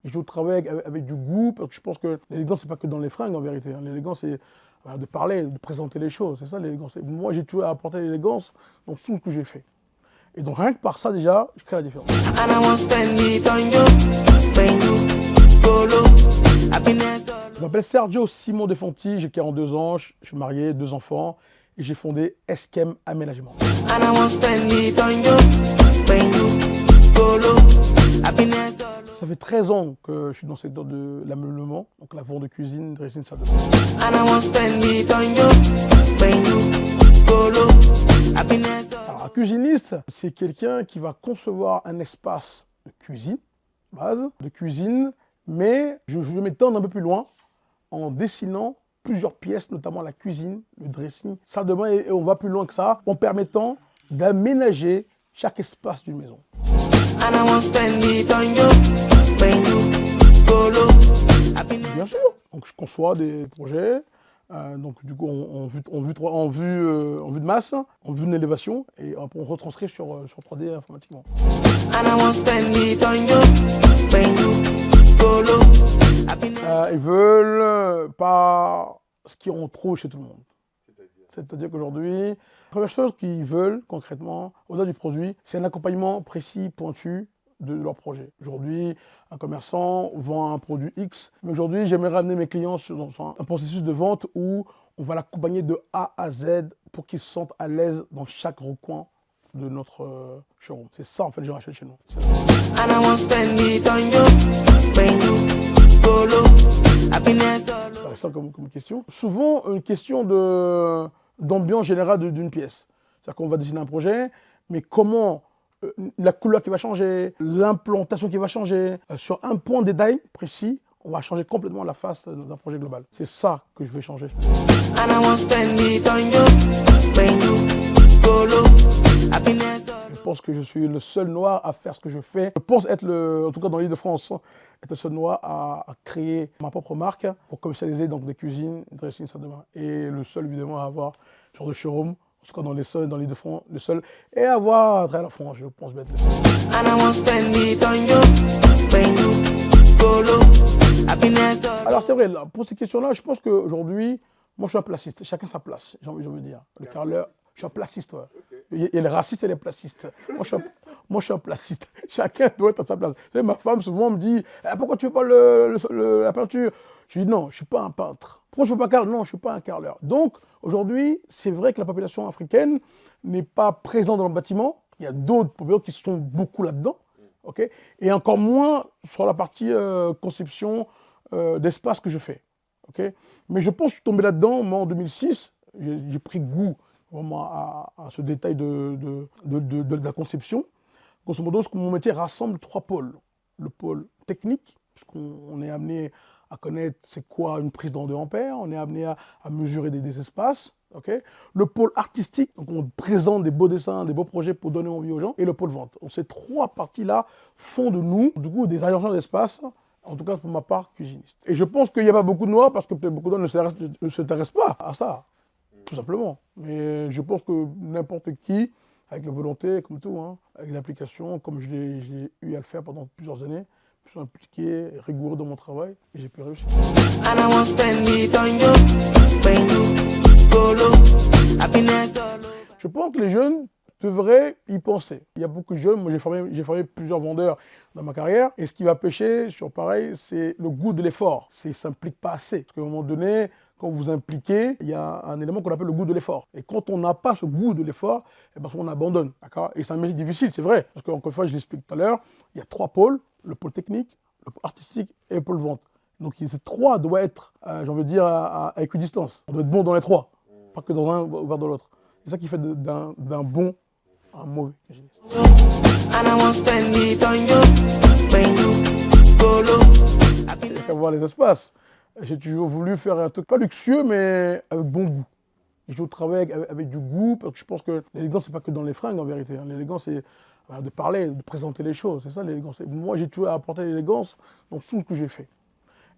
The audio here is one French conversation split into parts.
Et je veux travailler avec du goût, parce que je pense que l'élégance, c'est pas que dans les fringues en vérité. Hein. L'élégance, c'est de parler, de présenter les choses. C'est ça l'élégance. Moi, j'ai toujours apporté l'élégance dans tout ce que j'ai fait. Et donc rien que par ça déjà, je crée la différence. Je m'appelle Sergio Simon Defonti, j'ai 42 ans, je suis marié, 2 enfants et j'ai fondé Eskem Aménagement. Ça fait 13 ans que je suis dans le secteur de l'ameublement, donc la vente de cuisine, dressing, salle de bain. Alors, un cuisiniste, c'est quelqu'un qui va concevoir un espace de cuisine, mais je vais m'étendre un peu plus loin en dessinant plusieurs pièces, notamment la cuisine, le dressing, salle de bain, et on va plus loin que ça, en permettant d'aménager chaque espace d'une maison. Bien sûr, donc je conçois des projets, donc du coup en vue de masse, en vue de l'élévation, et on retranscrit sur 3D informatiquement. Ils veulent pas ce qu'ils retrouvent chez tout le monde. C'est-à-dire qu'aujourd'hui, la première chose qu'ils veulent concrètement, au-delà du produit, c'est un accompagnement précis, pointu de leur projet. Aujourd'hui, un commerçant vend un produit X, mais aujourd'hui, j'aimerais amener mes clients dans un processus de vente où on va l'accompagner de A à Z pour qu'ils se sentent à l'aise dans chaque recoin de notre showroom. C'est ça en fait que je rachète chez nous. C'est ça comme question. Souvent une question d'ambiance générale d'une pièce. C'est-à-dire qu'on va dessiner un projet, mais comment la couleur qui va changer, l'implantation qui va changer, sur un point de détail précis, on va changer complètement la face d'un projet global. C'est ça que je vais changer. Je pense que je suis le seul noir à faire ce que je fais. Je pense être, en tout cas dans l'Île-de-France, être le seul noir à créer ma propre marque pour commercialiser donc des cuisines, des dressings, salle de bain. Et le seul évidemment à avoir ce genre de showroom, en tout cas dans l'Île-de-France, le seul. Et avoir à travers la France, je pense être le seul. Alors c'est vrai, là, pour ces questions-là, je pense qu'aujourd'hui, moi je suis un placiste, chacun sa place, j'ai envie de dire. Le carreleur, je suis un placiste. Ouais. Okay. Il y a les racistes et les placistes. Moi je suis un placiste, chacun doit être à sa place. Vous savez, ma femme souvent me dit pourquoi tu ne fais pas la peinture? Je lui dis non, je ne suis pas un peintre. Pourquoi je ne fais pas un carreleur? Non, je ne suis pas un carreleur. Donc aujourd'hui, c'est vrai que la population africaine n'est pas présente dans le bâtiment. Il y a d'autres populations qui sont beaucoup là-dedans. Okay, et encore moins sur la partie conception d'espace que je fais. Okay, mais je pense que je suis tombé là-dedans, moi en 2006, j'ai pris goût vraiment à ce détail de la conception. Grosso modo, mon métier rassemble 3 pôles. Le pôle technique, puisqu'on est amené à connaître c'est quoi une prise dans 2 ampères, on est amené à mesurer des espaces. Okay. Le pôle artistique, donc on présente des beaux dessins, des beaux projets pour donner envie aux gens, et le pôle vente. Donc ces 3 parties-là font de nous, du coup, des agenceurs d'espace, en tout cas pour ma part, cuisiniste. Et je pense qu'il n'y a pas beaucoup de noirs parce que peut-être beaucoup d'hommes ne s'intéressent pas à ça, tout simplement. Mais je pense que n'importe qui, avec la volonté, comme tout, hein, avec l'application, comme j'ai eu à le faire pendant plusieurs années, je suis impliqué, rigoureux dans mon travail, et j'ai pu réussir. Je pense que les jeunes devraient y penser. Il y a beaucoup de jeunes, moi j'ai formé plusieurs vendeurs dans ma carrière, et ce qui va pêcher sur pareil, c'est le goût de l'effort. Ça ne s'implique pas assez. Parce qu'à un moment donné, quand vous vous impliquez, il y a un élément qu'on appelle le goût de l'effort. Et quand on n'a pas ce goût de l'effort, eh ben, on abandonne. Et c'est un métier difficile, c'est vrai. Parce qu'encore une fois, je l'explique tout à l'heure, il y a 3 pôles, le pôle technique, le pôle artistique et le pôle vente. Donc ces 3 doivent être, j'ai envie de dire, à équidistance. On doit être bon dans les 3, pas que dans un ou dans l'autre. C'est ça qui fait d'un bon un mauvais cuisiniste. Il n'y a qu'à voir les espaces. J'ai toujours voulu faire un truc pas luxueux, mais avec bon goût. Et je travaille avec du goût, parce que je pense que l'élégance, c'est pas que dans les fringues en vérité. L'élégance, c'est de parler, de présenter les choses. C'est ça l'élégance. Moi, j'ai toujours apporté l'élégance dans tout ce que j'ai fait.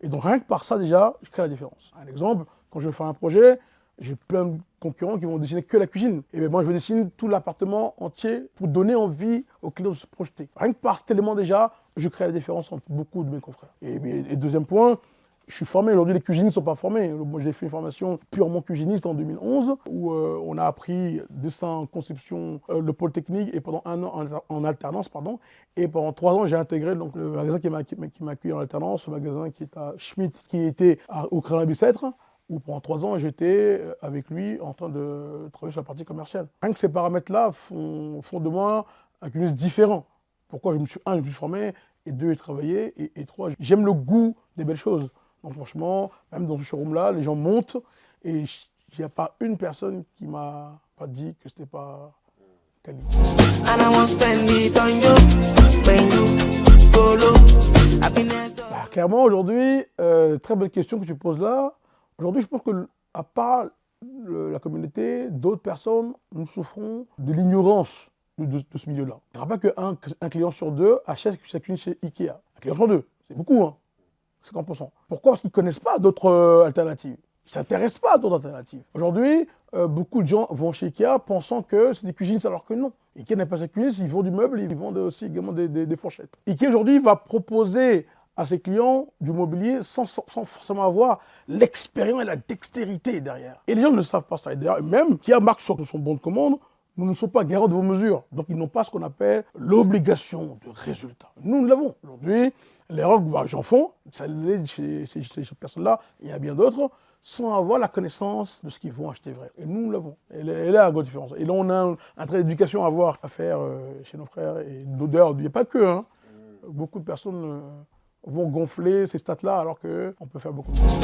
Et donc rien que par ça déjà, je crée la différence. Un exemple, quand je fais un projet, j'ai plein de concurrents qui vont dessiner que la cuisine. Et moi, je dessine tout l'appartement entier pour donner envie aux clients de se projeter. Rien que par cet élément déjà, je crée la différence entre beaucoup de mes confrères. Et deuxième point, je suis formé. Aujourd'hui, les cuisinistes ne sont pas formés. Moi, j'ai fait une formation purement cuisiniste en 2011 où on a appris dessin, conception, le pôle technique et pendant un an en alternance, pardon. Et pendant 3 ans, j'ai intégré donc, le magasin qui m'a accueilli en alternance, le magasin qui est à Schmitt, qui était au Crénin-Bicêtre, où pendant 3 ans, j'étais avec lui en train de travailler sur la partie commerciale. Rien que ces paramètres-là font de moi un cuisinier différent. Pourquoi je me suis formé, et 2, j'ai travaillé, et 3, j'aime le goût des belles choses. Donc franchement, même dans ce showroom-là, les gens montent et il n'y a pas une personne qui m'a pas dit que c'était pas quali. Clairement, aujourd'hui, très bonne question que tu poses là. Aujourd'hui, je pense que, à part la communauté, d'autres personnes, nous souffrons de l'ignorance de ce milieu-là. Je ne rappelle qu'un client sur 2 achète sa cuisine chez Ikea. Un client sur 2, c'est beaucoup, hein. 50%. Pourquoi? Parce qu'ils ne connaissent pas d'autres alternatives. Ils ne s'intéressent pas à d'autres alternatives. Aujourd'hui, beaucoup de gens vont chez Ikea pensant que c'est des cuisinistes alors que non. Ikea n'est pas des cuisinistes, ils vendent du meuble, ils vendent aussi également des fourchettes. Ikea aujourd'hui va proposer à ses clients du mobilier sans forcément avoir l'expérience et la dextérité derrière. Et les gens ne savent pas ça. Et d'ailleurs, même Ikea marque sur son bon de commande, nous ne sommes pas garants de vos mesures. Donc ils n'ont pas ce qu'on appelle l'obligation de résultat. Nous l'avons. Aujourd'hui, l'erreur que j'en fais, ça l'est chez ces personnes-là, il y a bien d'autres, sans avoir la connaissance de ce qu'ils vont acheter vrai. Et nous l'avons. Et là, il y a une grande différence. Et là, on a un trait d'éducation à faire chez nos frères. Et d'odeur, il n'y a pas que. Hein. Beaucoup de personnes vont gonfler ces stats-là alors qu'on peut faire beaucoup de choses.